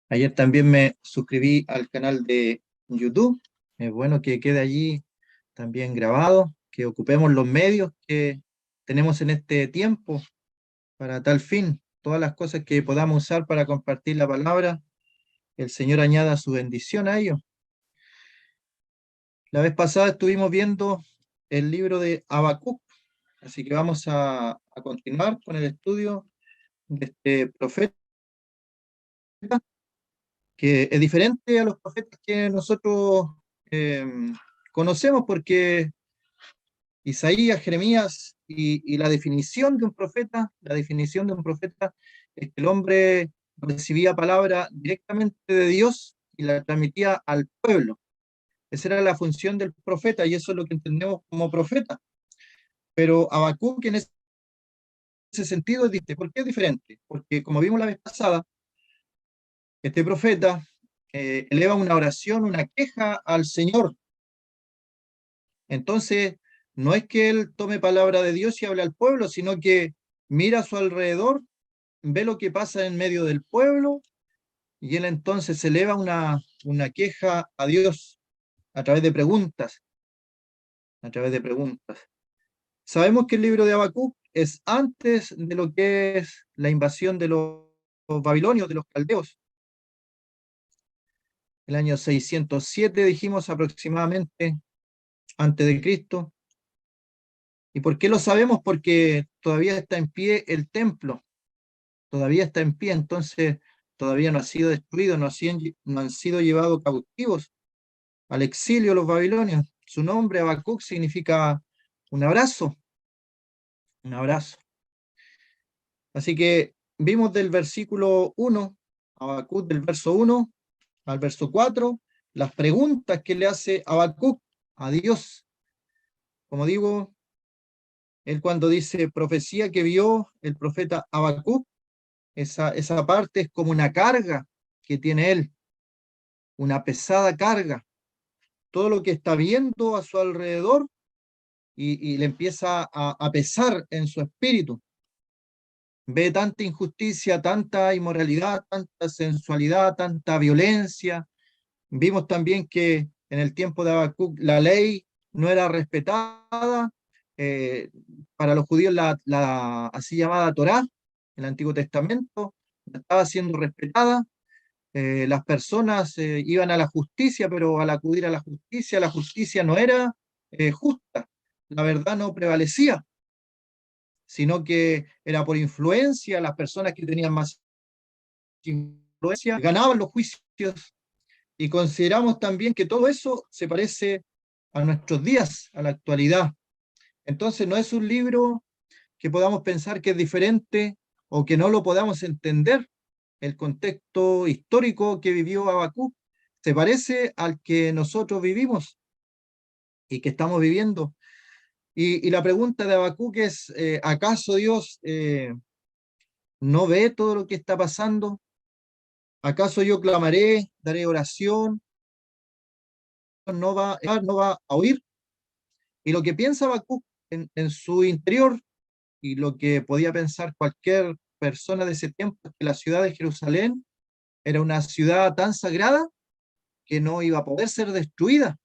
Ayer también me suscribí al canal de YouTube. Es bueno que quede allí también grabado, que ocupemos los medios que tenemos en este tiempo para tal fin. Todas las cosas que podamos usar para compartir la palabra, el Señor añada su bendición a ello. La vez pasada estuvimos viendo el libro de Habacuc, así que vamos a continuar con el estudio de este profeta, que es diferente a los profetas que nosotros eh, conocemos, porque Isaías, Jeremías y la definición de un profeta, la definición de un profeta es que el hombre recibía palabra directamente de Dios y la transmitía al pueblo. Esa era la función del profeta y eso es lo que entendemos como profeta. Pero Habacuc en ese sentido es diferente. ¿Por qué es diferente? Porque como vimos la vez pasada, este profeta eleva una oración, una queja al Señor. Entonces, no es que él tome palabra de Dios y hable al pueblo, sino que mira a su alrededor, ve lo que pasa en medio del pueblo y él entonces eleva una queja a Dios a través de preguntas, a través de preguntas. Sabemos que el libro de Habacuc es antes de lo que es la invasión de los babilonios, de los caldeos. El año 607, dijimos aproximadamente, antes de Cristo. ¿Y por qué lo sabemos? Porque todavía está en pie el templo, todavía está en pie, entonces todavía no ha sido destruido, no han sido llevados cautivos al exilio los babilonios. Su nombre, Habacuc, significa un abrazo, un abrazo. Así que vimos del versículo 1, Habacuc del verso 1 al verso 4, las preguntas que le hace Habacuc a Dios. Como digo, él cuando dice profecía que vio el profeta Habacuc, esa parte es como una carga que tiene él, una pesada carga. Todo lo que está viendo a su alrededor y le empieza a pesar en su espíritu. Ve tanta injusticia, tanta inmoralidad, tanta sensualidad, tanta violencia. Vimos también que en el tiempo de Habacuc la ley no era respetada. eh, para los judíos la así llamada Torá, el Antiguo Testamento, no estaba siendo respetada. Las personas iban a la justicia, pero al acudir a la justicia no era justa, la verdad no prevalecía, sino que era por influencia, las personas que tenían más influencia ganaban los juicios, y consideramos también que todo eso se parece a nuestros días, a la actualidad. Entonces no es un libro que podamos pensar que es diferente o que no lo podamos entender. El contexto histórico que vivió Habacuc se parece al que nosotros vivimos y que estamos viviendo. Y la pregunta de Habacuc es, ¿acaso Dios no ve todo lo que está pasando? ¿Acaso yo clamaré, daré oración, no va a oír? Y lo que piensa Habacuc en su interior y lo que podía pensar cualquier persona de ese tiempo es que la ciudad de Jerusalén era una ciudad tan sagrada que no iba a poder ser destruida.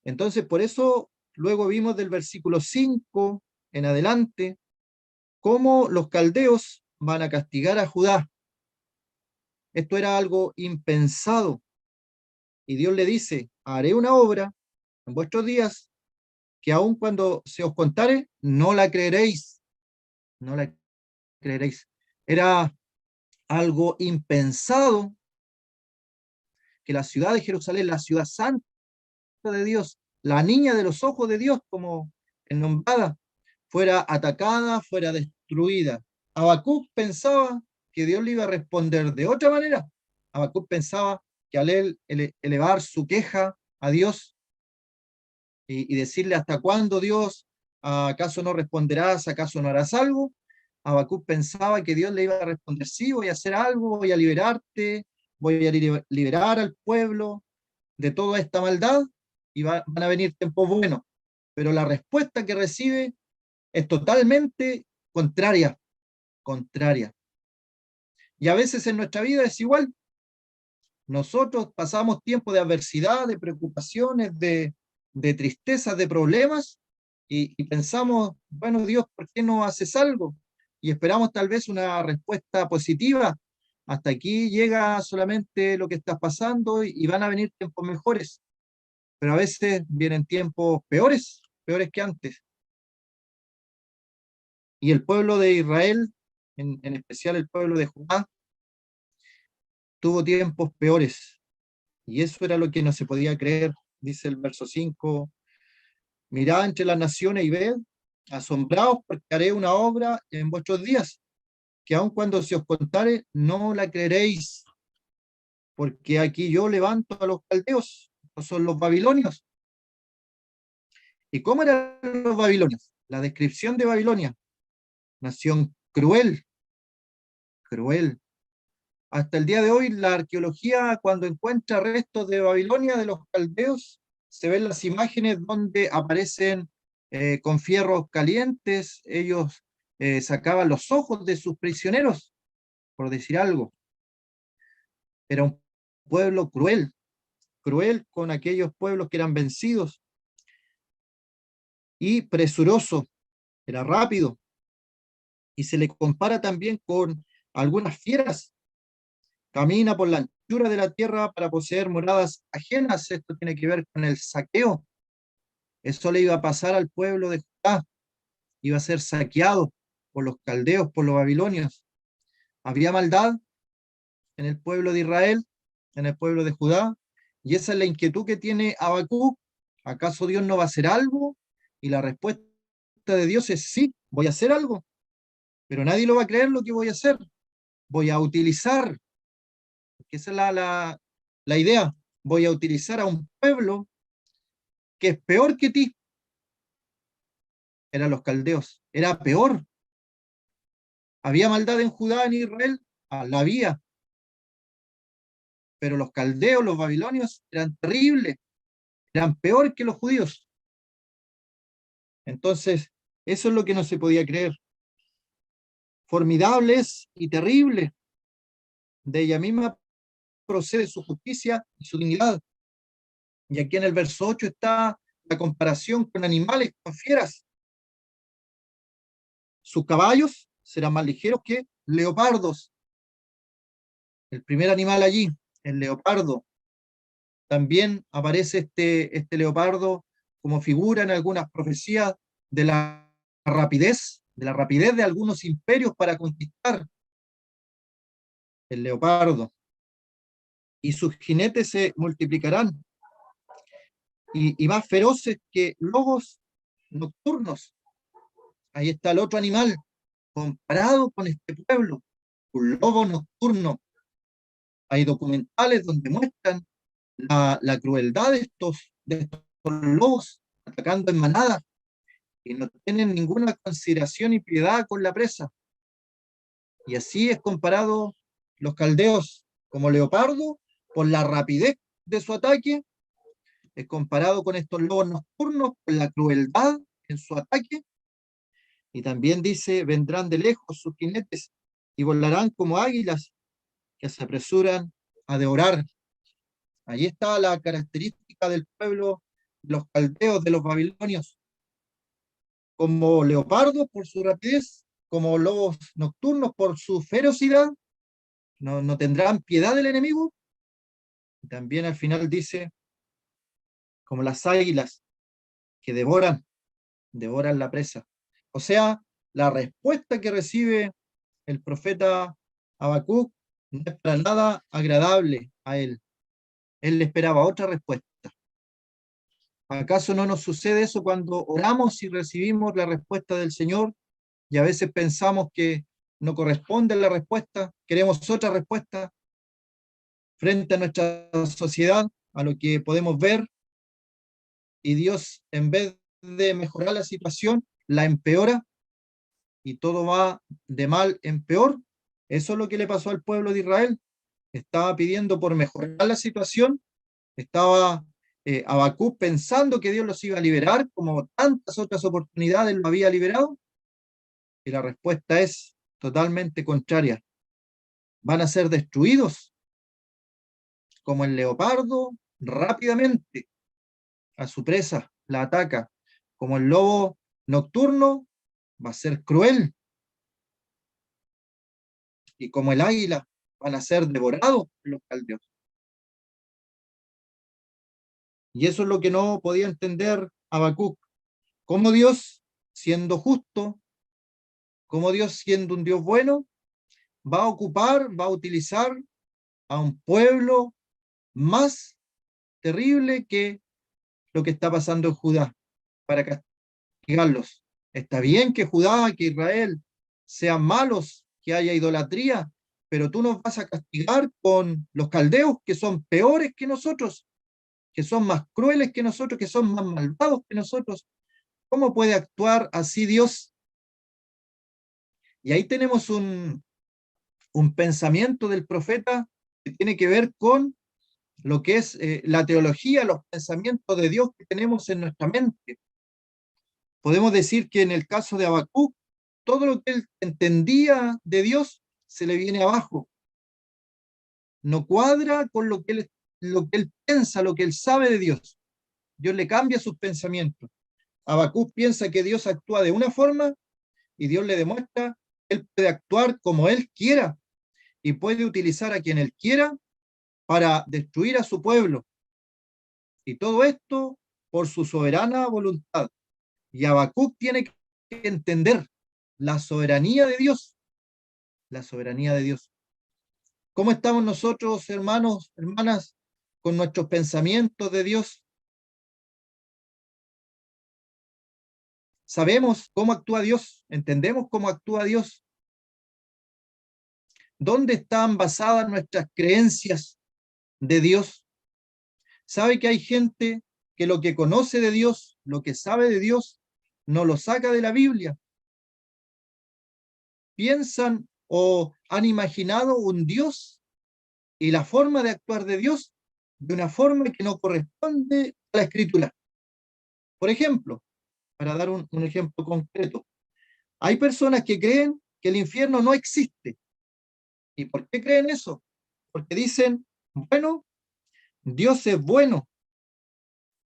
Entonces, por eso luego vimos del versículo 5 en adelante cómo los caldeos van a castigar a Judá. Esto era algo impensado. Y Dios le dice, haré una obra en vuestros días que aun cuando se os contare, no la creeréis. No la creeréis. Era algo impensado que la ciudad de Jerusalén, la ciudad santa de Dios, la niña de los ojos de Dios, como es nombrada, fuera atacada, fuera destruida. Habacuc pensaba que Dios le iba a responder de otra manera. Habacuc pensaba que al él elevar su queja a Dios y decirle hasta cuándo Dios, ¿acaso no responderás? ¿Acaso no harás algo? Habacuc pensaba que Dios le iba a responder, sí, voy a hacer algo, voy a liberarte, voy a liberar al pueblo de toda esta maldad y van a venir tiempos buenos. Pero la respuesta que recibe es totalmente contraria, contraria. Y a veces en nuestra vida es igual. Nosotros pasamos tiempo de adversidad, de preocupaciones, de tristezas, de problemas, y pensamos, bueno, Dios, ¿por qué no haces algo? Y esperamos tal vez una respuesta positiva. Hasta aquí llega solamente lo que está pasando y van a venir tiempos mejores, pero a veces vienen tiempos peores, peores que antes. Y el pueblo de Israel, en especial el pueblo de Judá, tuvo tiempos peores. Y eso era lo que no se podía creer, dice el verso 5. Mirad entre las naciones y ved, asombraos porque haré una obra en vuestros días, que aun cuando se os contare, no la creeréis, porque aquí yo levanto a los caldeos, estos son los babilonios. ¿Y cómo eran los babilonios? La descripción de Babilonia: nación cruel, cruel. Hasta el día de hoy, la arqueología, cuando encuentra restos de Babilonia, de los caldeos, se ven las imágenes donde aparecen con fierros calientes. Ellos sacaban los ojos de sus prisioneros, por decir algo. Era un pueblo cruel, cruel con aquellos pueblos que eran vencidos, y presuroso, era rápido. Y se le compara también con algunas fieras. Camina por la anchura de la tierra para poseer moradas ajenas. Esto tiene que ver con el saqueo. Eso le iba a pasar al pueblo de Judá. Iba a ser saqueado por los caldeos, por los babilonios. Había maldad en el pueblo de Israel, en el pueblo de Judá, y esa es la inquietud que tiene Habacuc. ¿Acaso Dios no va a hacer algo? Y la respuesta de Dios es sí, voy a hacer algo, pero nadie lo va a creer lo que voy a hacer. Voy a utilizar, que esa es la idea, voy a utilizar a un pueblo que es peor que ti. Eran los caldeos, era peor. ¿Había maldad en Judá, en Israel? La había, pero los caldeos, los babilonios, eran terribles, eran peor que los judíos. Entonces, eso es lo que no se podía creer. Formidables y terribles. De ella misma procede su justicia y su dignidad. Y aquí en el verso 8 está la comparación con animales, con fieras. Sus caballos serán más ligeros que leopardos. El primer animal allí, el leopardo. También aparece este leopardo como figura en algunas profecías de la rapidez de algunos imperios para conquistar. El leopardo. Y sus jinetes se multiplicarán, y más feroces que lobos nocturnos. Ahí está el otro animal, comparado con este pueblo, un lobo nocturno. Hay documentales donde muestran la crueldad de estos lobos atacando en manada, y no tienen ninguna consideración y piedad con la presa. Y así es comparado los caldeos como leopardo por la rapidez de su ataque. Es comparado con estos lobos nocturnos por la crueldad en su ataque. Y también dice, vendrán de lejos sus jinetes y volarán como águilas que se apresuran a devorar. Allí está la característica del pueblo, los caldeos, de los babilonios, como leopardos por su rapidez, como lobos nocturnos por su ferocidad. No tendrán piedad del enemigo. Y también al final dice, como las águilas que devoran la presa. O sea, la respuesta que recibe el profeta Habacuc no es para nada agradable a él. Él le esperaba otra respuesta. ¿Acaso no nos sucede eso cuando oramos y recibimos la respuesta del Señor y a veces pensamos que no corresponde la respuesta, queremos otra respuesta frente a nuestra sociedad, a lo que podemos ver, y Dios, en vez de mejorar la situación, la empeora y todo va de mal en peor? Eso es lo que le pasó al pueblo de Israel. Estaba pidiendo por mejorar la situación, estaba Habacuc pensando que Dios los iba a liberar, como tantas otras oportunidades lo había liberado, y la respuesta es totalmente contraria. Van a ser destruidos. como el leopardo, rápidamente a su presa, la ataca. Como el lobo nocturno, va a ser cruel. Y como el águila, van a ser devorados los caldeos. Y eso es lo que no podía entender Habacuc. Cómo Dios, siendo justo, cómo Dios, siendo un Dios bueno, va a ocupar, va a utilizar a un pueblo más terrible que lo que está pasando en Judá para castigarlos. Está bien que Judá, que Israel sean malos, que haya idolatría, pero tú nos vas a castigar con los caldeos que son peores que nosotros, que son más crueles que nosotros, que son más malvados que nosotros. ¿Cómo puede actuar así Dios? Y ahí tenemos un pensamiento del profeta que tiene que ver con lo que es la teología, los pensamientos de Dios que tenemos en nuestra mente. Podemos decir que en el caso de Habacuc, todo lo que él entendía de Dios se le viene abajo. No cuadra con lo que él piensa, lo que él sabe de Dios. Dios le cambia sus pensamientos. Habacuc piensa que Dios actúa de una forma y Dios le demuestra que él puede actuar como él quiera y puede utilizar a quien él quiera para destruir a su pueblo. Y todo esto por su soberana voluntad. Y Habacuc tiene que entender la soberanía de Dios, la soberanía de Dios. ¿Cómo estamos nosotros, hermanos, hermanas, con nuestros pensamientos de Dios? ¿Sabemos cómo actúa Dios? ¿Entendemos cómo actúa Dios? ¿Dónde están basadas nuestras creencias de Dios? ¿Sabe que hay gente que lo que conoce de Dios, lo que sabe de Dios, no lo saca de la Biblia? Piensan o han imaginado un Dios y la forma de actuar de Dios de una forma que no corresponde a la Escritura. Por ejemplo, para dar un ejemplo concreto, hay personas que creen que el infierno no existe. ¿Y por qué creen eso? Porque dicen, bueno, Dios es bueno.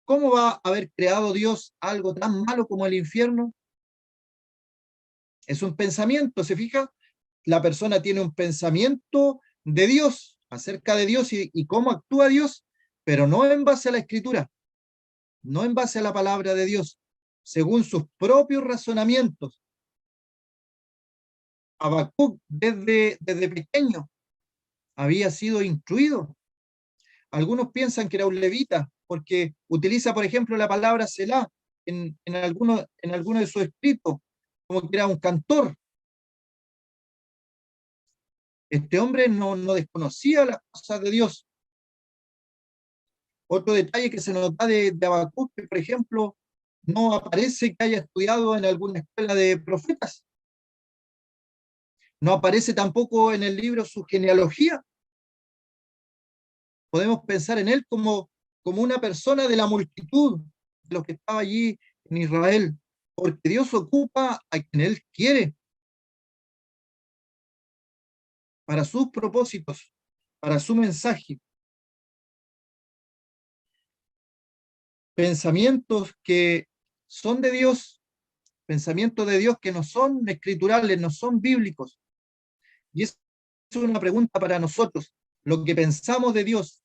¿Cómo va a haber creado Dios algo tan malo como el infierno? Es un pensamiento, ¿se fija? La persona tiene un pensamiento de Dios, acerca de Dios y cómo actúa Dios, pero no en base a la Escritura, no en base a la palabra de Dios, según sus propios razonamientos. Habacuc desde pequeño había sido instruido. Algunos piensan que era un levita, porque utiliza, por ejemplo, la palabra Selah en alguno de sus escritos, como que era un cantor. Este hombre no desconocía las cosas de Dios. Otro detalle que se nota de Habacuc, que por ejemplo, no aparece que haya estudiado en alguna escuela de profetas. No aparece tampoco en el libro su genealogía. Podemos pensar en él como una persona de la multitud de los que estaba allí en Israel, porque Dios ocupa a quien Él quiere para sus propósitos, para su mensaje. Pensamientos que son de Dios, pensamientos de Dios que no son escriturales, no son bíblicos. Y es una pregunta para nosotros. ¿Lo que pensamos de Dios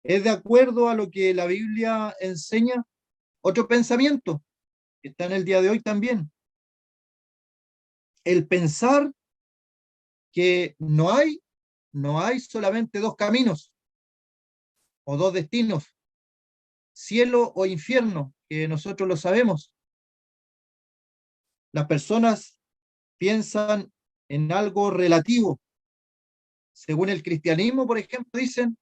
es de acuerdo a lo que la Biblia enseña? Otro pensamiento que está en el día de hoy también. El pensar que no hay solamente dos caminos o dos destinos, cielo o infierno, que nosotros lo sabemos. Las personas piensan en algo relativo. Según el cristianismo, por ejemplo, dicen,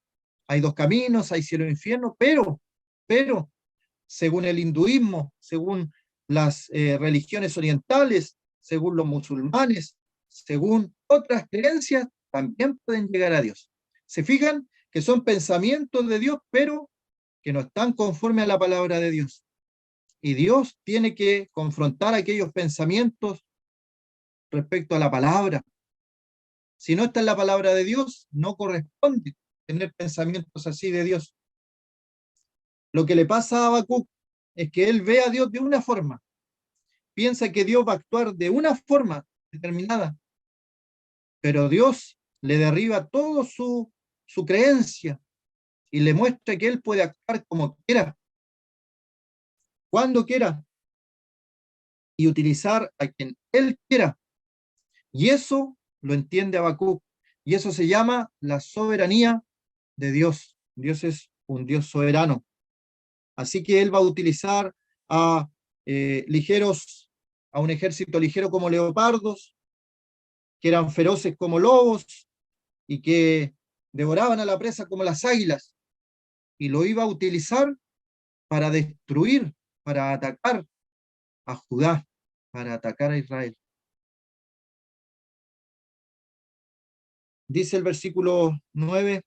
hay dos caminos, hay cielo e infierno, pero, según el hinduismo, según las religiones orientales, según los musulmanes, según otras creencias, también pueden llegar a Dios. ¿Se fijan? Que son pensamientos de Dios, pero que no están conformes a la palabra de Dios. Y Dios tiene que confrontar aquellos pensamientos respecto a la palabra. Si no está en la palabra de Dios, no corresponde. tener pensamientos así de Dios. Lo que le pasa a Habacuc es que él ve a Dios de una forma, piensa que Dios va a actuar de una forma determinada, pero Dios le derriba todo su creencia y le muestra que él puede actuar como quiera, cuando quiera, y utilizar a quien él quiera. Y eso lo entiende Habacuc. Y eso se llama la soberanía de Dios. Dios es un Dios soberano. Así que él va a utilizar a a un ejército ligero como leopardos, que eran feroces como lobos y que devoraban a la presa como las águilas. Y lo iba a utilizar para destruir, para atacar a Judá, para atacar a Israel. Dice el versículo 9,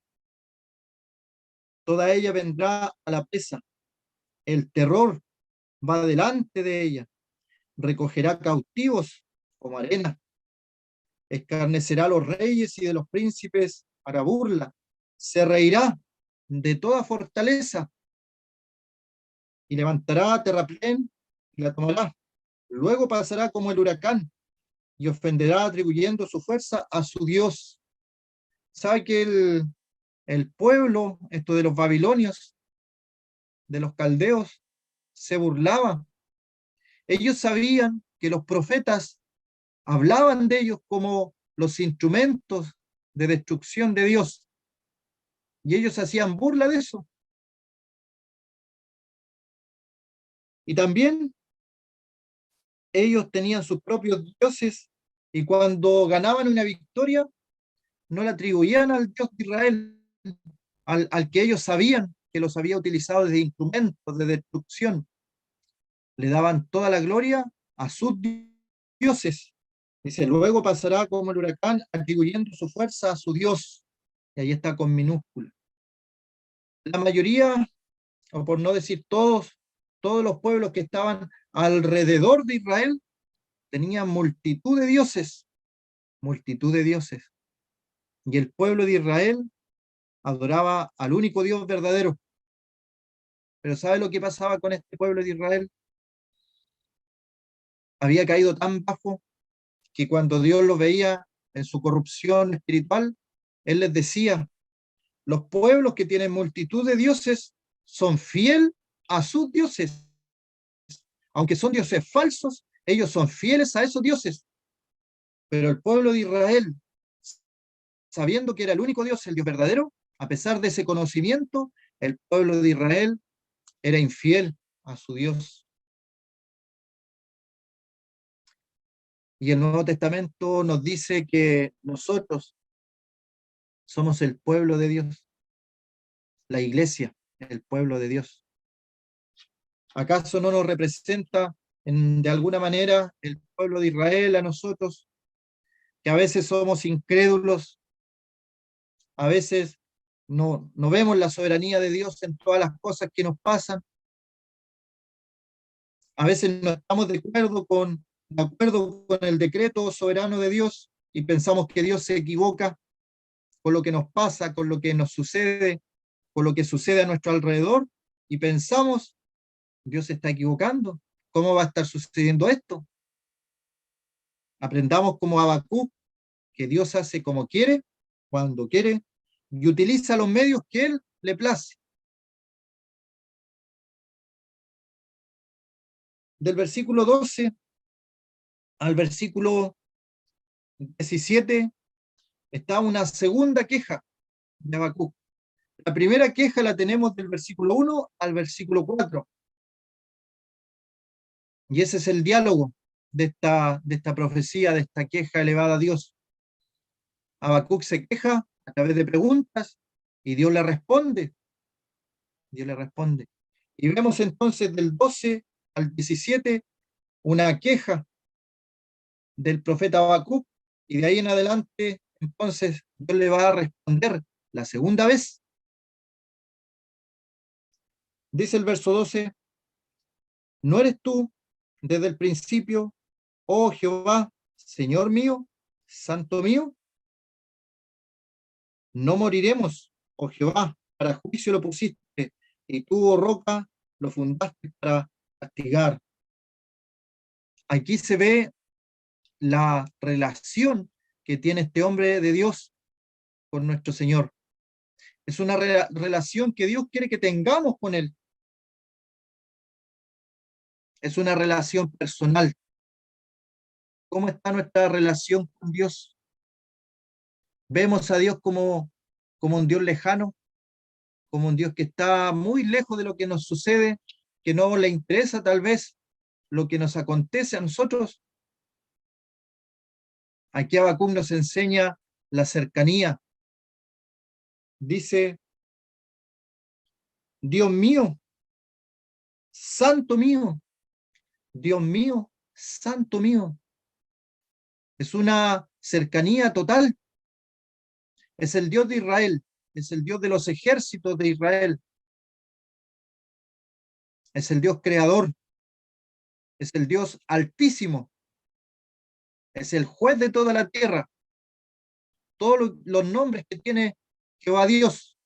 toda ella vendrá a la presa, el terror va delante de ella, recogerá cautivos como arena, escarnecerá a los reyes y de los príncipes para burla, se reirá de toda fortaleza y levantará terraplén y la tomará. Luego pasará como el huracán y ofenderá atribuyendo su fuerza a su Dios. ¿Sabe que el pueblo, esto de los babilonios, de los caldeos, se burlaba? Ellos sabían que los profetas hablaban de ellos como los instrumentos de destrucción de Dios. Y ellos hacían burla de eso. Y también ellos tenían sus propios dioses y cuando ganaban una victoria no la atribuían al Dios de Israel, al que ellos sabían que los había utilizado desde instrumentos de destrucción. Le daban toda la gloria a sus dioses. Dice, luego pasará como el huracán, atribuyendo su fuerza a su Dios. Y ahí está con minúscula. La mayoría, o por no decir todos los pueblos que estaban alrededor de Israel, tenían multitud de dioses, multitud de dioses. Y el pueblo de Israel adoraba al único Dios verdadero. Pero ¿sabe lo que pasaba con este pueblo de Israel? Había caído tan bajo que cuando Dios los veía en su corrupción espiritual, Él les decía, los pueblos que tienen multitud de dioses son fieles a sus dioses. Aunque son dioses falsos, ellos son fieles a esos dioses. Pero el pueblo de Israel, sabiendo que era el único Dios, el Dios verdadero, a pesar de ese conocimiento, el pueblo de Israel era infiel a su Dios. Y el Nuevo Testamento nos dice que nosotros somos el pueblo de Dios, la iglesia, el pueblo de Dios. ¿Acaso no nos representa de alguna manera el pueblo de Israel a nosotros, que a veces somos incrédulos, a veces no vemos la soberanía de Dios en todas las cosas que nos pasan, a veces no estamos de acuerdo con el decreto soberano de Dios y pensamos que Dios se equivoca con lo que nos pasa, con lo que nos sucede, con lo que sucede a nuestro alrededor y pensamos, Dios se está equivocando, ¿cómo va a estar sucediendo esto? Aprendamos como Habacuc, que Dios hace como quiere, cuando quiere, y utiliza los medios que Él le place. Del versículo 12 al versículo 17 está una segunda queja de Habacuc. La primera queja la tenemos del versículo 1 al versículo 4. Y ese es el diálogo de esta profecía, de esta queja elevada a Dios. Habacuc se queja a través de preguntas y Dios le responde. Dios le responde. Y vemos entonces del 12 al 17 una queja del profeta Habacuc y de ahí en adelante entonces Dios le va a responder la segunda vez. Dice el verso 12, ¿no eres tú desde el principio, oh Jehová, Señor mío, Santo mío? No moriremos, oh Jehová, para juicio lo pusiste, y tú, oh roca, lo fundaste para castigar. Aquí se ve la relación que tiene este hombre de Dios con nuestro Señor. Es una relación que Dios quiere que tengamos con Él. Es una relación personal. ¿Cómo está nuestra relación con Dios? ¿Vemos a Dios como un Dios lejano, como un Dios que está muy lejos de lo que nos sucede, que no le interesa tal vez lo que nos acontece a nosotros? Aquí Habacuc nos enseña la cercanía. Dice, Dios mío, santo mío, Dios mío, santo mío. Es una cercanía total. Es el Dios de Israel, es el Dios de los ejércitos de Israel, es el Dios creador, es el Dios altísimo, es el juez de toda la tierra. Todos los nombres que tiene Jehová Dios.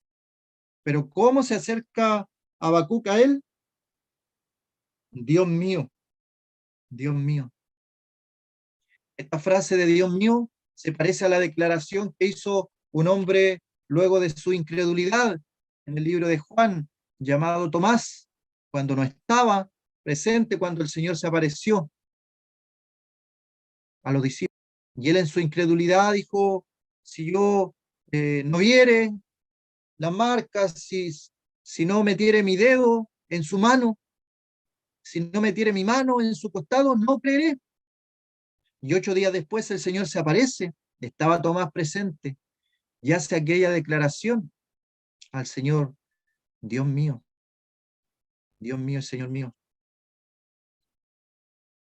Pero ¿cómo se acerca Habacuc a él? Dios mío, Dios mío. Esta frase de Dios mío se parece a la declaración que hizo un hombre luego de su incredulidad en el libro de Juan, llamado Tomás, cuando no estaba presente, cuando el Señor se apareció a los discípulos. Y él en su incredulidad dijo, si yo no viere las marcas, si no metiere mi dedo en su mano, si no metiere mi mano en su costado, no creeré. Y 8 días después el Señor se aparece, estaba Tomás presente, y hace aquella declaración al Señor, Dios mío, Señor mío.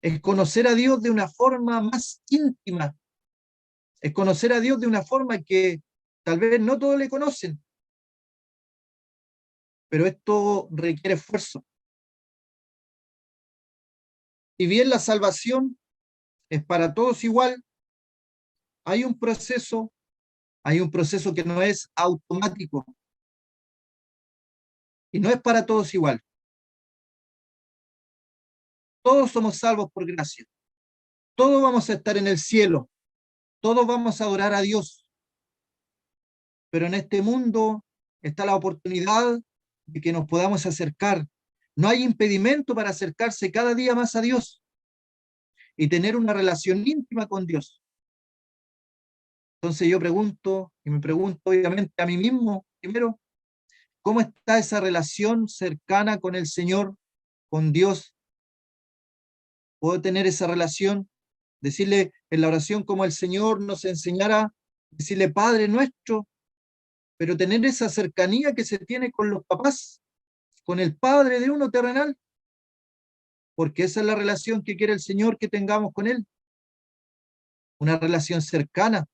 Es conocer a Dios de una forma más íntima, es conocer a Dios de una forma que tal vez no todos le conocen, pero esto requiere esfuerzo. Y bien la salvación es para todos igual, hay un proceso que no es automático y no es para todos igual. Todos somos salvos por gracia. Todos vamos a estar en el cielo. Todos vamos a adorar a Dios. Pero en este mundo está la oportunidad de que nos podamos acercar. No hay impedimento para acercarse cada día más a Dios y tener una relación íntima con Dios. Entonces yo pregunto, y me pregunto obviamente a mí mismo, primero, ¿cómo está esa relación cercana con el Señor, con Dios? ¿Puedo tener esa relación? Decirle en la oración como el Señor nos enseñara, decirle Padre nuestro, pero tener esa cercanía que se tiene con los papás, con el Padre de uno terrenal, porque esa es la relación que quiere el Señor que tengamos con Él, una relación cercana.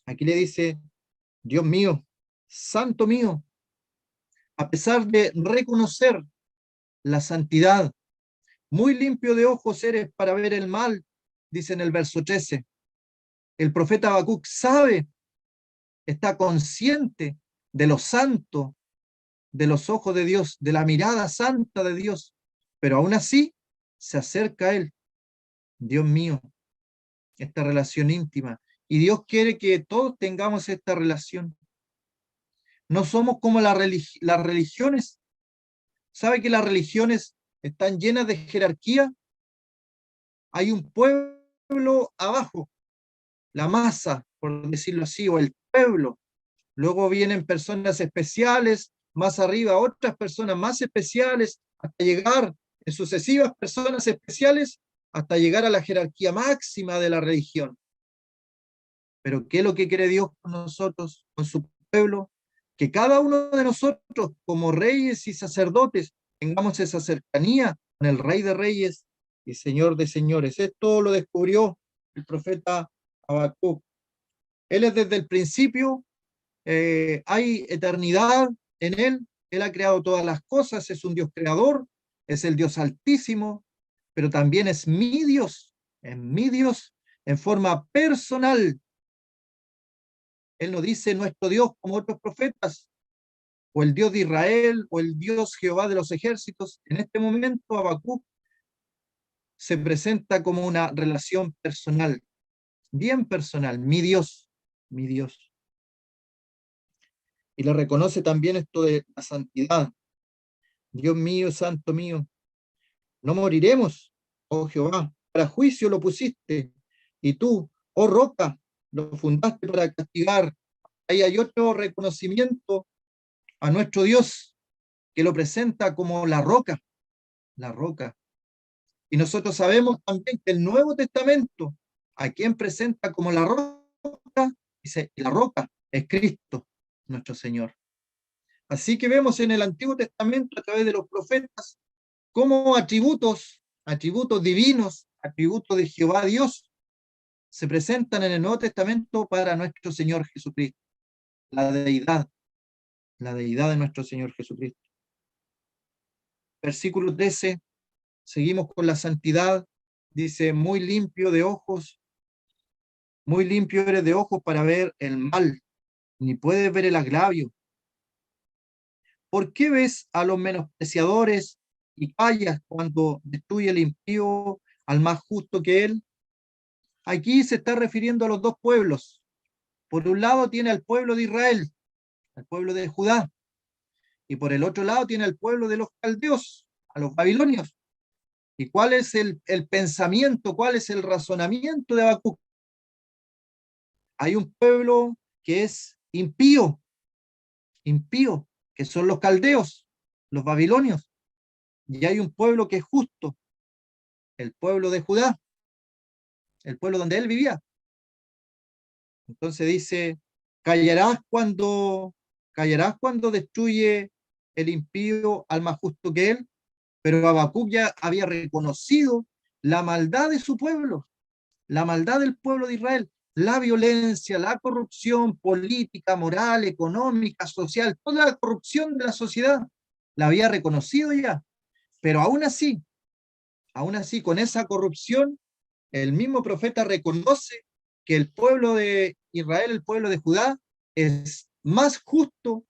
Aquí le dice, Dios mío, santo mío, a pesar de reconocer la santidad, muy limpio de ojos eres para ver el mal, dice en el verso 13. El profeta Habacuc sabe, está consciente de lo santo, de los ojos de Dios, de la mirada santa de Dios, pero aún así se acerca a Él. Dios mío, esta relación íntima. Y Dios quiere que todos tengamos esta relación. No somos como las religiones. ¿Sabe que las religiones están llenas de jerarquía? Hay un pueblo abajo, la masa, por decirlo así, o el pueblo. Luego vienen personas especiales, más arriba otras personas más especiales, hasta llegar en sucesivas personas especiales, hasta llegar a la jerarquía máxima de la religión. Pero ¿qué es lo que quiere Dios con nosotros, con su pueblo? Que cada uno de nosotros, como reyes y sacerdotes, tengamos esa cercanía con el Rey de Reyes y Señor de Señores. Esto lo descubrió el profeta Habacuc. Él es desde el principio, hay eternidad en él ha creado todas las cosas, es un Dios creador, es el Dios altísimo, pero también es mi Dios en forma personal. Él no dice nuestro Dios como otros profetas, o el Dios de Israel, o el Dios Jehová de los ejércitos. En este momento Habacuc se presenta como una relación personal, bien personal, mi Dios. Y le reconoce también esto de la santidad. Dios mío, santo mío, no moriremos, oh Jehová, para juicio lo pusiste, y tú, oh roca, lo fundaste para castigar. Ahí hay otro reconocimiento a nuestro Dios, que lo presenta como la roca, la roca. Y nosotros sabemos también que el Nuevo Testamento, a quien presenta como la roca, dice, la roca es Cristo, nuestro Señor. Así que vemos en el Antiguo Testamento, a través de los profetas, como atributos divinos, atributos de Jehová Dios, se presentan en el Nuevo Testamento para nuestro Señor Jesucristo, la deidad, la deidad de nuestro Señor Jesucristo. Versículo 13, seguimos con la santidad, dice, muy limpio de ojos, muy limpio eres de ojos para ver el mal, ni puedes ver el agravio. ¿Por qué ves a los menospreciadores y callas cuando destruye el impío al más justo que él? Aquí se está refiriendo a los dos pueblos. Por un lado tiene al pueblo de Israel, al pueblo de Judá, y por el otro lado tiene al pueblo de los caldeos, a los babilonios. ¿Y cuál es el pensamiento, cuál es el razonamiento de Habacuc? Hay un pueblo que es impío, impío, que son los caldeos, los babilonios, y hay un pueblo que es justo, el pueblo de Judá, el pueblo donde él vivía. Entonces dice, callarás cuando destruye el impío al más justo que él, pero Habacuc ya había reconocido la maldad de su pueblo, la maldad del pueblo de Israel, la violencia, la corrupción política, moral, económica, social, toda la corrupción de la sociedad, la había reconocido ya, pero aún así, con esa corrupción, el mismo profeta reconoce que el pueblo de Israel, el pueblo de Judá, es más justo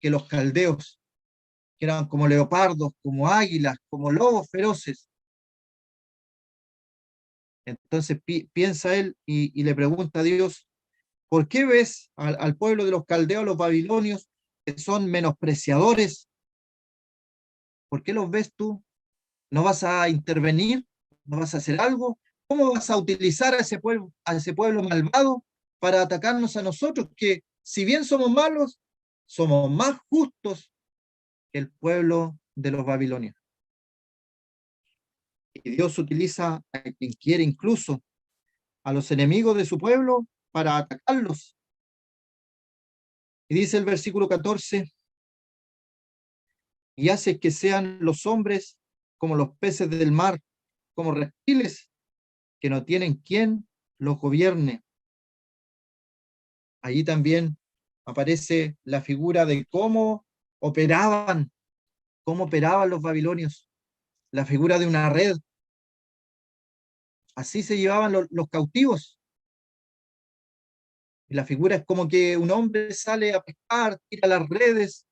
que los caldeos, que eran como leopardos, como águilas, como lobos feroces. Entonces piensa él y le pregunta a Dios, ¿por qué ves al pueblo de los caldeos, los babilonios, que son menospreciadores? ¿Por qué los ves tú? ¿No vas a intervenir? ¿No vas a hacer algo? ¿Cómo vas a utilizar a ese pueblo malvado para atacarnos a nosotros, que si bien somos malos, somos más justos que el pueblo de los babilonios? Y Dios utiliza a quien quiere, incluso a los enemigos de su pueblo, para atacarlos. Y dice el versículo 14, y hace que sean los hombres como los peces del mar, como reptiles que no tienen quien los gobierne. Allí también aparece la figura de cómo operaban los babilonios, la figura de una red. Así se llevaban los cautivos. Y la figura es como que un hombre sale a pescar, tira las redes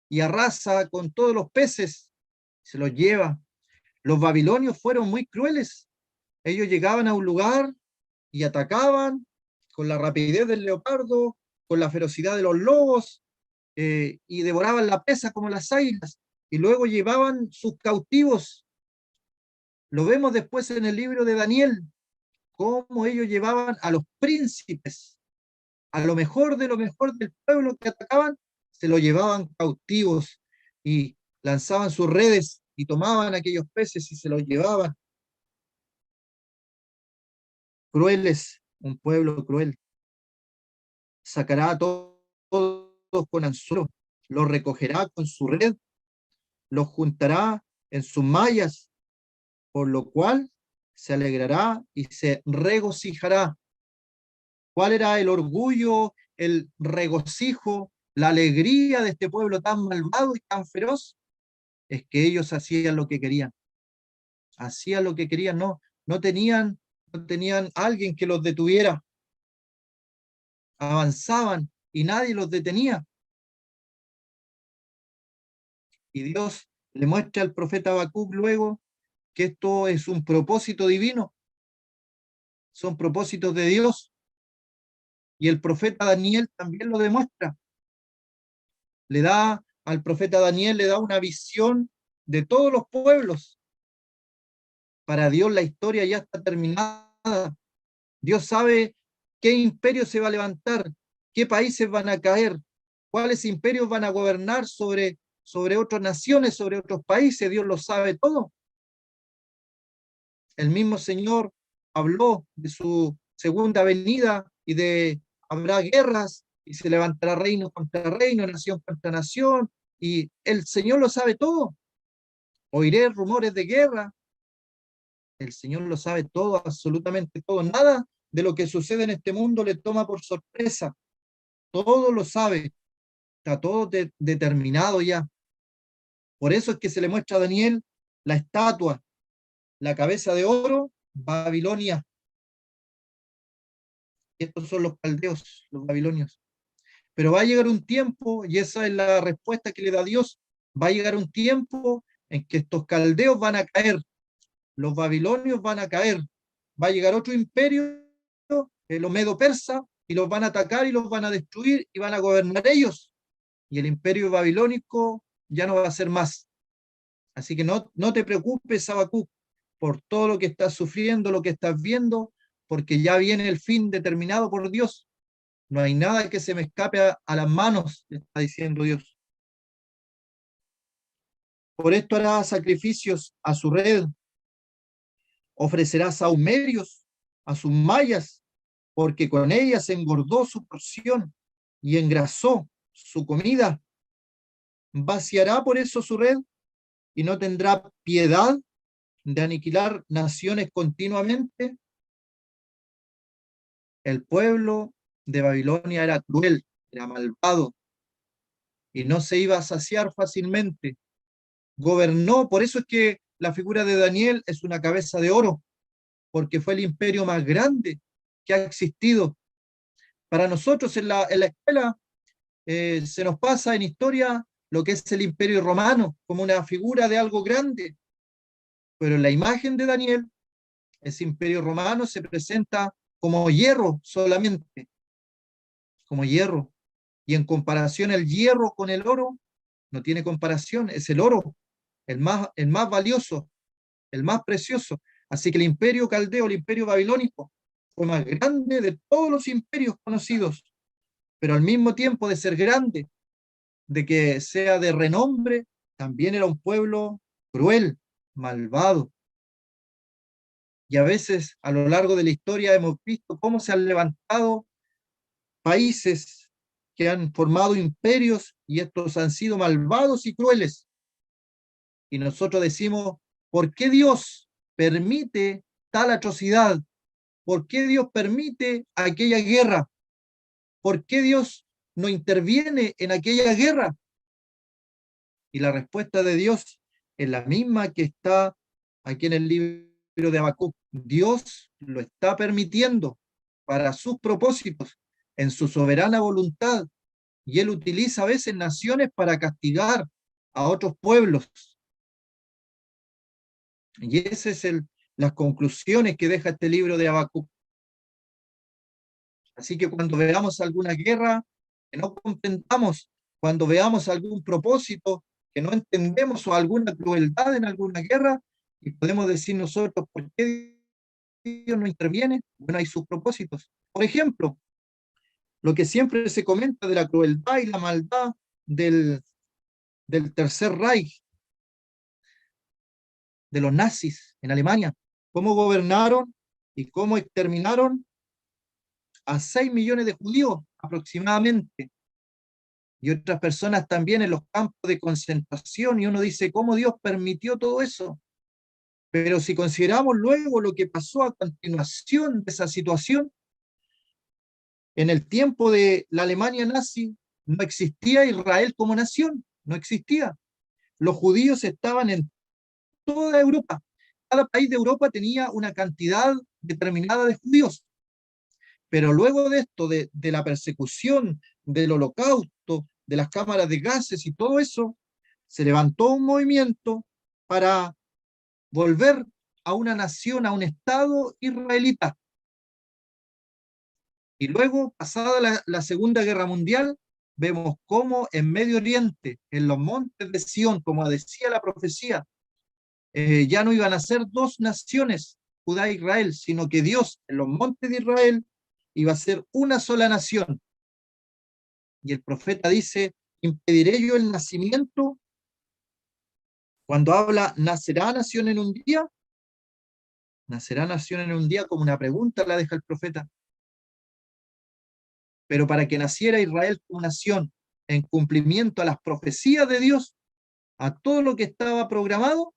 y arrasa con todos los peces, se los lleva. Los babilonios fueron muy crueles. Ellos llegaban a un lugar y atacaban con la rapidez del leopardo, con la ferocidad de los lobos, y devoraban la presa como las águilas, y luego llevaban sus cautivos. Lo vemos después en el libro de Daniel, cómo ellos llevaban a los príncipes, a lo mejor de lo mejor del pueblo que atacaban, se lo llevaban cautivos y lanzaban sus redes y tomaban aquellos peces y se los llevaban. Crueles, un pueblo cruel. Sacará a todos con anzuelo, los recogerá con su red, los juntará en sus mallas, por lo cual se alegrará y se regocijará. ¿Cuál era el orgullo, el regocijo, la alegría de este pueblo tan malvado y tan feroz? Es que ellos hacían lo que querían, no tenían alguien que los detuviera, avanzaban y nadie los detenía. Y Dios le muestra al profeta Habacuc luego que esto es un propósito divino, son propósitos de Dios. Y el profeta Daniel también lo demuestra. Al profeta Daniel le da una visión de todos los pueblos. Para Dios la historia ya está terminada. Dios sabe qué imperio se va a levantar, qué países van a caer, cuáles imperios van a gobernar sobre otras naciones, sobre otros países. Dios lo sabe todo. El mismo Señor habló de su segunda venida y de habrá guerras y se levantará reino contra reino, nación contra nación, y el Señor lo sabe todo. Oiré rumores de guerra. El Señor lo sabe todo, absolutamente todo. Nada de lo que sucede en este mundo le toma por sorpresa. Todo lo sabe. Está todo determinado ya. Por eso es que se le muestra a Daniel la estatua, la cabeza de oro, Babilonia. Estos son los caldeos, los babilonios. Pero va a llegar un tiempo, y esa es la respuesta que le da Dios, va a llegar un tiempo en que estos caldeos van a caer, los babilonios van a caer, va a llegar otro imperio, el medo-persa, y los van a atacar y los van a destruir y van a gobernar ellos. Y el imperio babilónico ya no va a ser más. Así que no te preocupes, Habacuc, por todo lo que estás sufriendo, lo que estás viendo, porque ya viene el fin determinado por Dios. No hay nada que se me escape a las manos, está diciendo Dios. Por esto hará sacrificios a su red, ofrecerá sahumerios a sus mallas, porque con ellas engordó su porción y engrasó su comida. Vaciará por eso su red y no tendrá piedad de aniquilar naciones continuamente. El pueblo de Babilonia era cruel, era malvado y no se iba a saciar fácilmente. Gobernó, por eso es que la figura de Daniel es una cabeza de oro, porque fue el imperio más grande que ha existido. Para nosotros en la escuela se nos pasa en historia lo que es el imperio romano, como una figura de algo grande, pero en la imagen de Daniel, ese imperio romano se presenta como hierro solamente, como hierro. Y en comparación el hierro con el oro, no tiene comparación, es el oro, el más valioso, el más precioso. Así que el imperio caldeo, el imperio babilónico, fue más grande de todos los imperios conocidos, pero al mismo tiempo de ser grande, de que sea de renombre, también era un pueblo cruel, malvado. Y a veces a lo largo de la historia hemos visto cómo se han levantado países que han formado imperios y estos han sido malvados y crueles. Y nosotros decimos, ¿por qué Dios permite tal atrocidad? ¿Por qué Dios permite aquella guerra? ¿Por qué Dios no interviene en aquella guerra? Y la respuesta de Dios es la misma que está aquí en el libro de Habacuc. Dios lo está permitiendo para sus propósitos, en su soberana voluntad, y Él utiliza a veces naciones para castigar a otros pueblos. Y esas son las conclusiones que deja este libro de Habacuc. Así que cuando veamos alguna guerra que no comprendamos, cuando veamos algún propósito que no entendemos o alguna crueldad en alguna guerra, y podemos decir nosotros, ¿por qué Dios no interviene? Bueno, hay sus propósitos. Por ejemplo, lo que siempre se comenta de la crueldad y la maldad del, del Tercer Reich, de los nazis en Alemania, cómo gobernaron y cómo exterminaron a 6 millones de judíos aproximadamente, y otras personas también en los campos de concentración, y uno dice, ¿cómo Dios permitió todo eso? Pero si consideramos luego lo que pasó a continuación de esa situación, en el tiempo de la Alemania nazi, no existía Israel como nación, no existía. Los judíos estaban en toda Europa. Cada país de Europa tenía una cantidad determinada de judíos. Pero luego de esto, de la persecución, del holocausto, de las cámaras de gases y todo eso, se levantó un movimiento para volver a una nación, a un Estado israelita. Y luego, pasada la Segunda Guerra Mundial, vemos cómo en Medio Oriente, en los montes de Sión, como decía la profecía, ya no iban a ser dos naciones, Judá e Israel, sino que Dios en los montes de Israel iba a ser una sola nación. Y el profeta dice, impediré yo el nacimiento. Cuando habla, ¿nacerá nación en un día? ¿Nacerá nación en un día? Como una pregunta la deja el profeta. Pero para que naciera Israel como nación, en cumplimiento a las profecías de Dios, a todo lo que estaba programado,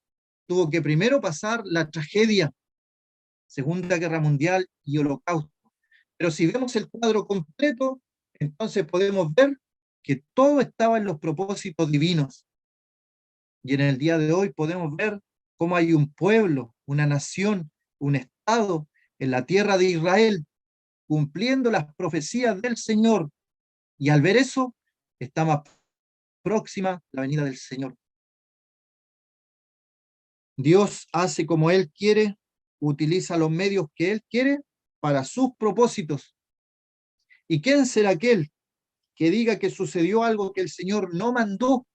tuvo que primero pasar la tragedia, Segunda Guerra Mundial y Holocausto. Pero si vemos el cuadro completo, entonces podemos ver que todo estaba en los propósitos divinos. Y en el día de hoy podemos ver cómo hay un pueblo, una nación, un estado en la tierra de Israel, cumpliendo las profecías del Señor. Y al ver eso, está más próxima la venida del Señor. Dios hace como Él quiere, utiliza los medios que Él quiere para sus propósitos. ¿Y quién será aquel que diga que sucedió algo que el Señor no mandó?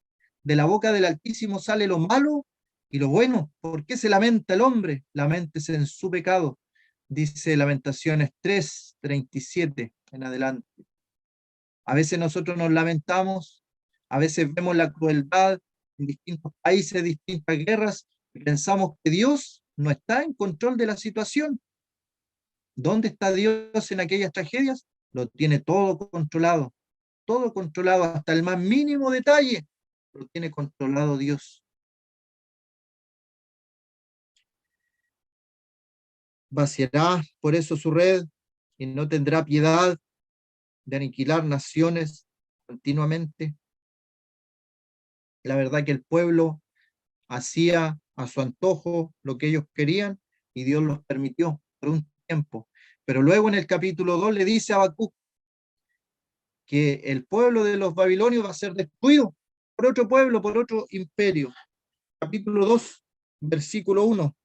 De la boca del Altísimo sale lo malo y lo bueno. ¿Por qué se lamenta el hombre? Laméntese en su pecado, dice Lamentaciones 3:37 en adelante. A veces nosotros nos lamentamos, a veces vemos la crueldad en distintos países, distintas guerras, y pensamos que Dios no está en control de la situación. ¿Dónde está Dios en aquellas tragedias? Lo tiene todo controlado hasta el más mínimo detalle, lo tiene controlado Dios. Vaciará por eso su red y no tendrá piedad de aniquilar naciones continuamente. La verdad que el pueblo hacía a su antojo lo que ellos querían y Dios los permitió por un tiempo. Pero luego en el capítulo 2 le dice a Habacuc que el pueblo de los babilonios va a ser destruido por otro pueblo, por otro imperio. Capítulo 2, versículo 1.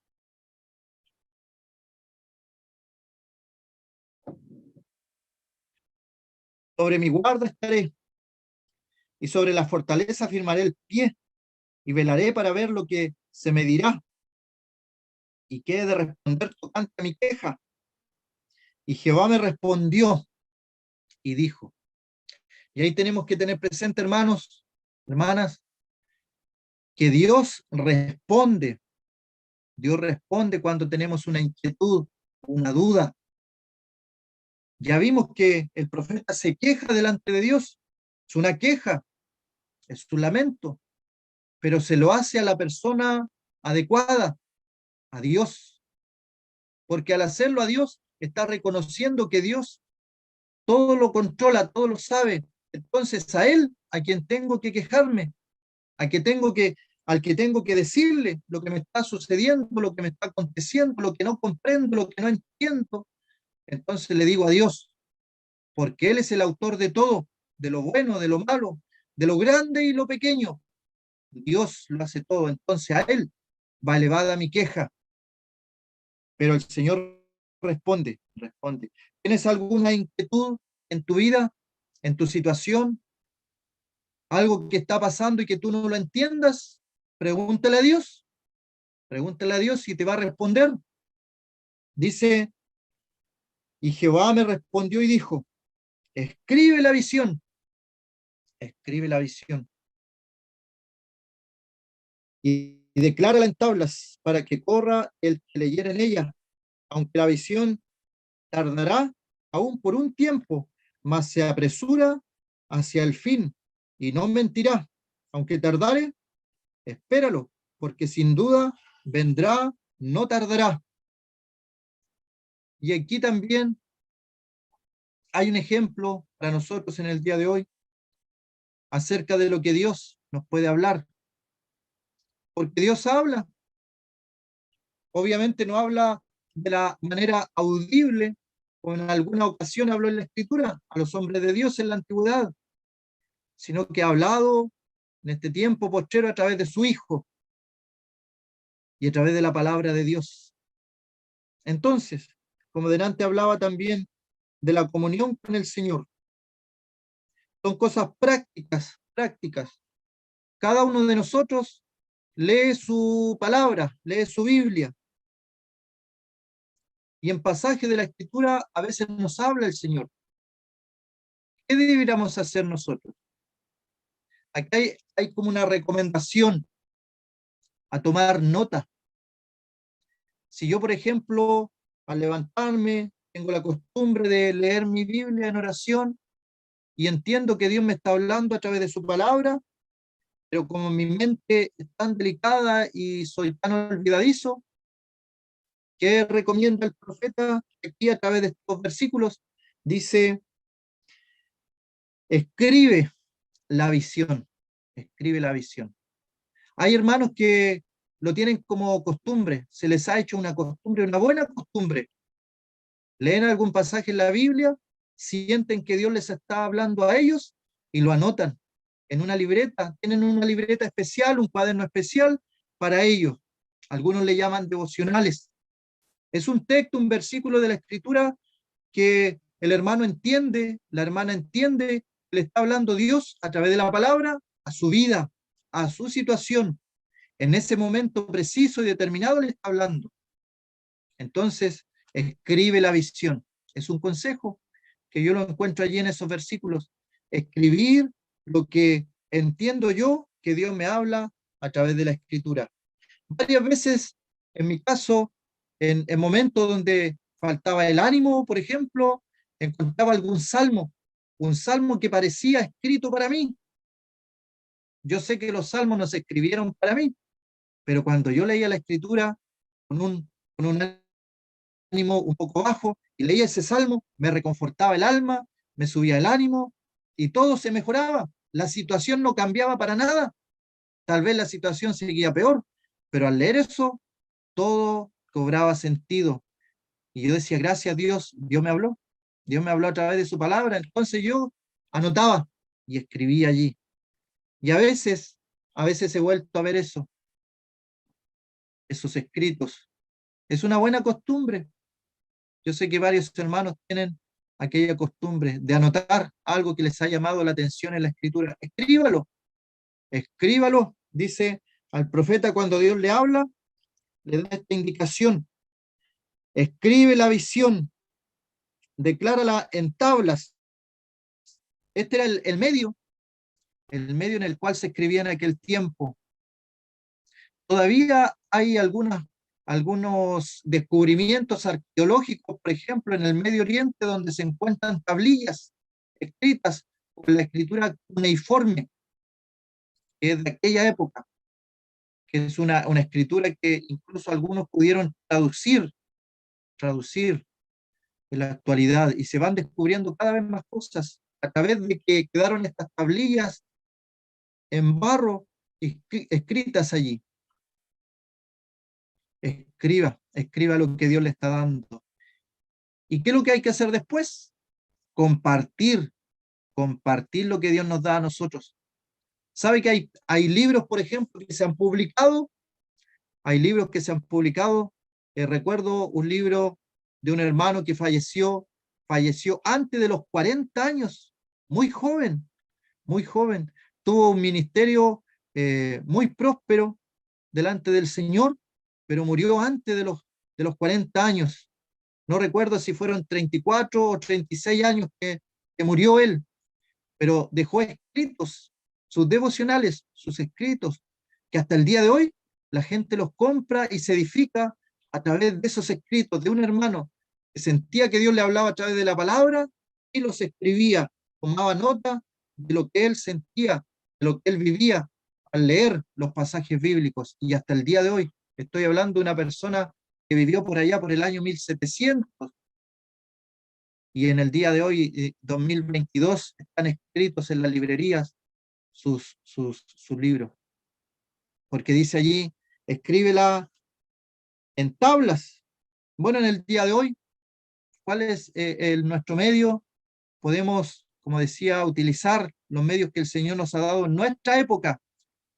Sobre mi guarda estaré y sobre la fortaleza firmaré el pie y velaré para ver lo que se me dirá y qué he de responder tocante a mi queja. Y Jehová me respondió y dijo, y ahí tenemos que tener presente, hermanos, hermanas, que Dios responde cuando tenemos una inquietud, una duda. Ya vimos que el profeta se queja delante de Dios, es una queja, es un lamento, pero se lo hace a la persona adecuada, a Dios, porque al hacerlo a Dios está reconociendo que Dios todo lo controla, todo lo sabe. Entonces a Él, a quien tengo que quejarme, a que tengo que, al que tengo que decirle lo que me está sucediendo, lo que me está aconteciendo, lo que no comprendo, lo que no entiendo. Entonces le digo a Dios, porque Él es el autor de todo, de lo bueno, de lo malo, de lo grande y lo pequeño. Dios lo hace todo, entonces a Él va elevada mi queja, pero el Señor responde. ¿Tienes alguna inquietud en tu vida, en tu situación, algo que está pasando y que tú no lo entiendas? Pregúntale a Dios, pregúntale a Dios y te va a responder. Dice, y Jehová me respondió y dijo, escribe la visión, escribe la visión y declárala en tablas para que corra el que leyera en ella, aunque la visión tardará aún por un tiempo, mas se apresura hacia el fin y no mentirá. Aunque tardare, espéralo, porque sin duda vendrá, no tardará. Y aquí también hay un ejemplo para nosotros en el día de hoy acerca de lo que Dios nos puede hablar. Porque Dios habla, obviamente no habla de la manera audible como en alguna ocasión habló en la Escritura, a los hombres de Dios en la antigüedad, sino que ha hablado en este tiempo postrero a través de su Hijo y a través de la palabra de Dios. Entonces, como delante hablaba también de la comunión con el Señor, son cosas prácticas, prácticas. Cada uno de nosotros lee su palabra, lee su Biblia, y en pasajes de la Escritura a veces nos habla el Señor. ¿Qué deberíamos hacer nosotros? Aquí hay como una recomendación a tomar nota. Si yo, por ejemplo, al levantarme, tengo la costumbre de leer mi Biblia en oración y entiendo que Dios me está hablando a través de su palabra, pero como mi mente es tan delicada y soy tan olvidadizo, ¿qué recomienda el profeta aquí a través de estos versículos? Dice, escribe la visión, escribe la visión. Hay hermanos que lo tienen como costumbre, se les ha hecho una costumbre, una buena costumbre. Leen algún pasaje en la Biblia, sienten que Dios les está hablando a ellos y lo anotan en una libreta. Tienen una libreta especial, un cuaderno especial para ellos. Algunos le llaman devocionales. Es un texto, un versículo de la Escritura que el hermano entiende, la hermana entiende, le está hablando Dios a través de la palabra a su vida, a su situación. En ese momento preciso y determinado le está hablando. Entonces, escribe la visión. Es un consejo que yo lo encuentro allí en esos versículos. Escribir lo que entiendo yo que Dios me habla a través de la escritura. Varias veces, en mi caso, en momentos donde faltaba el ánimo, por ejemplo, encontraba algún salmo, un salmo que parecía escrito para mí. Yo sé que los salmos no se escribieron para mí, pero cuando yo leía la escritura con un ánimo un poco bajo y leía ese salmo, me reconfortaba el alma, me subía el ánimo y todo se mejoraba. La situación no cambiaba para nada. Tal vez la situación seguía peor, pero al leer eso, todo cobraba sentido. Y yo decía, gracias a Dios, Dios me habló a través de su palabra. Entonces yo anotaba y escribía allí. Y a veces he vuelto a ver eso, esos escritos. Es una buena costumbre. Yo sé que varios hermanos tienen aquella costumbre de anotar algo que les ha llamado la atención en la escritura. Escríbalo, escríbalo, dice al profeta cuando Dios le habla, le da esta indicación. Escribe la visión, declárala en tablas. Este era el medio en el cual se escribía en aquel tiempo. Todavía hay algunos descubrimientos arqueológicos, por ejemplo, en el Medio Oriente, donde se encuentran tablillas escritas con la escritura cuneiforme, que es de aquella época, que es una escritura que incluso algunos pudieron traducir en la actualidad, y se van descubriendo cada vez más cosas a través de que quedaron estas tablillas en barro escritas allí. Escriba lo que Dios le está dando. ¿Y qué es lo que hay que hacer después? Compartir, compartir lo que Dios nos da a nosotros. ¿Sabe que hay libros, por ejemplo, que se han publicado? Hay libros que se han publicado. Recuerdo un libro de un hermano que falleció antes de los 40 años, muy joven, muy joven. Tuvo un ministerio muy próspero delante del Señor, pero murió antes de los 40 años. No recuerdo si fueron 34 o 36 años que murió él, pero dejó escritos, sus devocionales, sus escritos, que hasta el día de hoy la gente los compra y se edifica a través de esos escritos de un hermano que sentía que Dios le hablaba a través de la palabra y los escribía, tomaba nota de lo que él sentía, de lo que él vivía al leer los pasajes bíblicos. Y hasta el día de hoy estoy hablando de una persona que vivió por allá por el año 1700, y en el día de hoy, 2022, están escritos en las librerías sus libros, porque dice allí, escríbela en tablas. Bueno, en el día de hoy ¿Cuál es nuestro medio? Podemos, como decía, utilizar los medios que el Señor nos ha dado en nuestra época,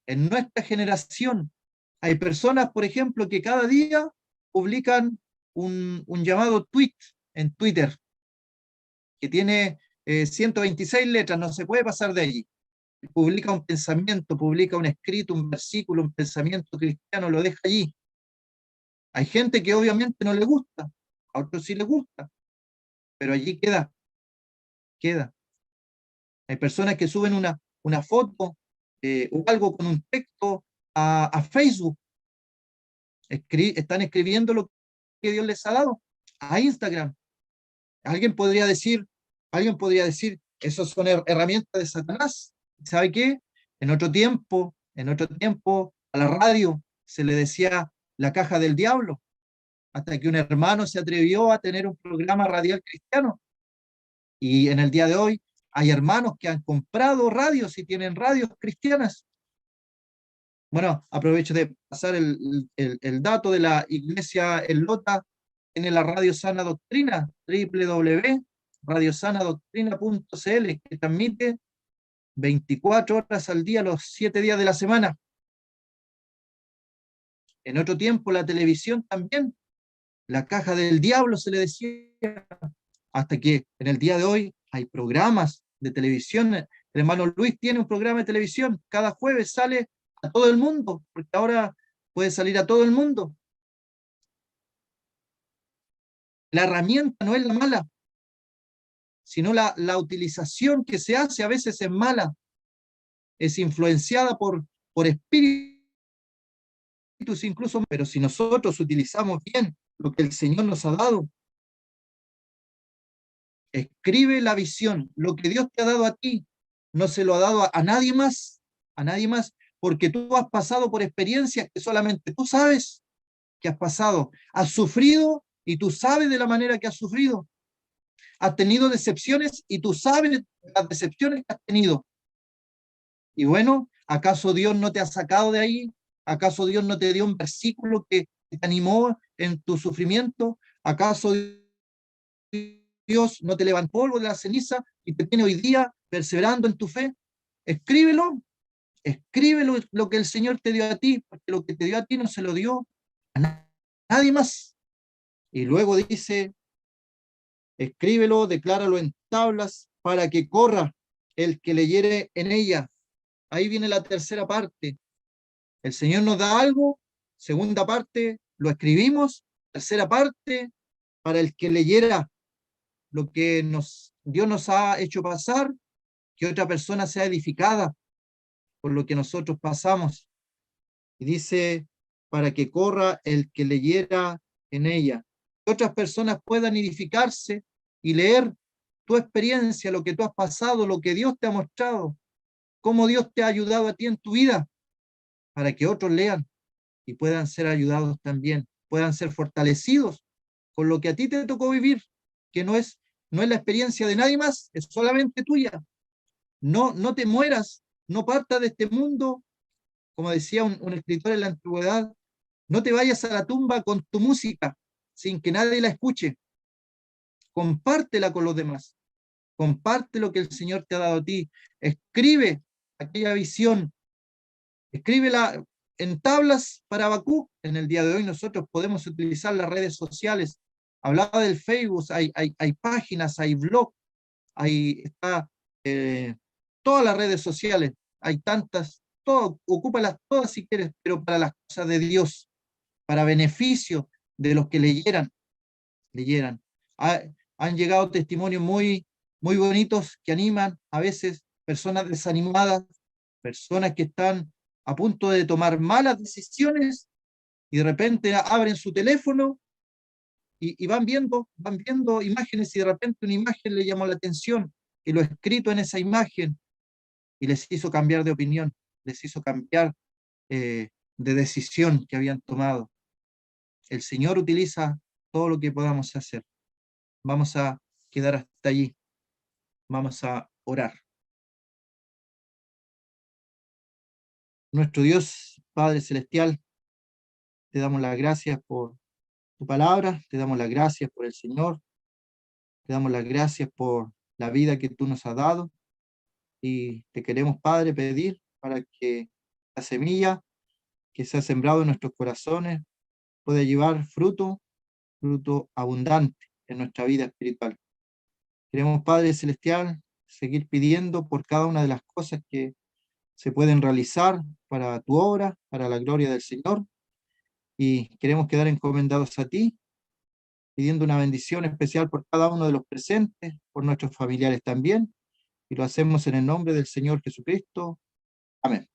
en nuestra generación. Hay personas, por ejemplo, que cada día publican un llamado tweet en Twitter, que tiene 126 letras, no se puede pasar de allí. Publica un pensamiento, publica un escrito, un versículo, un pensamiento cristiano, lo deja allí. Hay gente que obviamente no le gusta, a otros sí les gusta, pero allí queda, queda. Hay personas que suben una foto o algo con un texto a Facebook, están escribiendo lo que Dios les ha dado, a Instagram. Alguien podría decir, alguien podría decir, esos son herramientas de Satanás. ¿Sabe qué? En otro tiempo, a la radio se le decía la caja del diablo, hasta que un hermano se atrevió a tener un programa radial cristiano. Y en el día de hoy hay hermanos que han comprado radios y tienen radios cristianas. Bueno, aprovecho de pasar el dato de la iglesia en Lota, tiene la Radio Sana Doctrina, www.radiosanadoctrina.cl, que transmite 24 horas al día, los 7 días de la semana. En otro tiempo la televisión también, la caja del diablo se le decía, hasta que en el día de hoy hay programas de televisión. El hermano Luis tiene un programa de televisión, cada jueves sale a todo el mundo, porque ahora puede salir a todo el mundo. La herramienta no es la mala, sino la utilización que se hace a veces es mala, es influenciada por espíritus incluso, pero si nosotros utilizamos bien lo que el Señor nos ha dado, escribe la visión, lo que Dios te ha dado a ti, no se lo ha dado a nadie más, porque tú has pasado por experiencias que solamente tú sabes que has pasado, has sufrido y tú sabes de la manera que has sufrido, has tenido decepciones y tú sabes las decepciones que has tenido. Y bueno, ¿acaso Dios no te ha sacado de ahí? ¿Acaso Dios no te dio un versículo que te animó en tu sufrimiento? ¿Acaso Dios no te levantó polvo de la ceniza y te tiene hoy día perseverando en tu fe? Escríbelo, escríbelo lo que el Señor te dio a ti, porque lo que te dio a ti no se lo dio a nadie más. Y luego dice, escríbelo, decláralo en tablas para que corra el que leyere en ella. Ahí viene la tercera parte. El Señor nos da algo, segunda parte, lo escribimos, tercera parte, para el que leyera lo que Dios nos ha hecho pasar, que otra persona sea edificada por lo que nosotros pasamos. Y dice, para que corra el que leyera en ella. Que otras personas puedan edificarse y leer tu experiencia, lo que tú has pasado, lo que Dios te ha mostrado, cómo Dios te ha ayudado a ti en tu vida, para que otros lean y puedan ser ayudados también, puedan ser fortalecidos con lo que a ti te tocó vivir, que no es la experiencia de nadie más, es solamente tuya. No te mueras, no partas de este mundo, como decía un escritor en la antigüedad, no te vayas a la tumba con tu música sin que nadie la escuche. Compártela con los demás, comparte lo que el Señor te ha dado a ti, escribe aquella visión, escríbela en tablas para Habacuc. En el día de hoy nosotros podemos utilizar las redes sociales. Hablaba del Facebook, hay páginas, hay blogs, está todas las redes sociales, hay tantas, ocúpalas todas si quieres, pero para las cosas de Dios, para beneficio de los que leyeran. Ha- Han llegado testimonios muy bonitos que animan a veces personas desanimadas, personas que están a punto de tomar malas decisiones y de repente abren su teléfono y van viendo imágenes y de repente una imagen le llamó la atención y lo escrito en esa imagen y les hizo cambiar de opinión, les hizo cambiar de decisión que habían tomado. El Señor utiliza todo lo que podamos hacer. Vamos a quedar hasta allí. Vamos a orar. Nuestro Dios, Padre Celestial, te damos las gracias por tu palabra, te damos las gracias por el Señor, Te damos las gracias por la vida que tú nos has dado y te queremos, Padre, pedir para que la semilla que se ha sembrado en nuestros corazones pueda llevar fruto, fruto abundante en nuestra vida espiritual. Queremos, Padre Celestial, seguir pidiendo por cada una de las cosas que se pueden realizar para tu obra, para la gloria del Señor, y queremos quedar encomendados a ti, pidiendo una bendición especial por cada uno de los presentes, por nuestros familiares también, y lo hacemos en el nombre del Señor Jesucristo. Amén.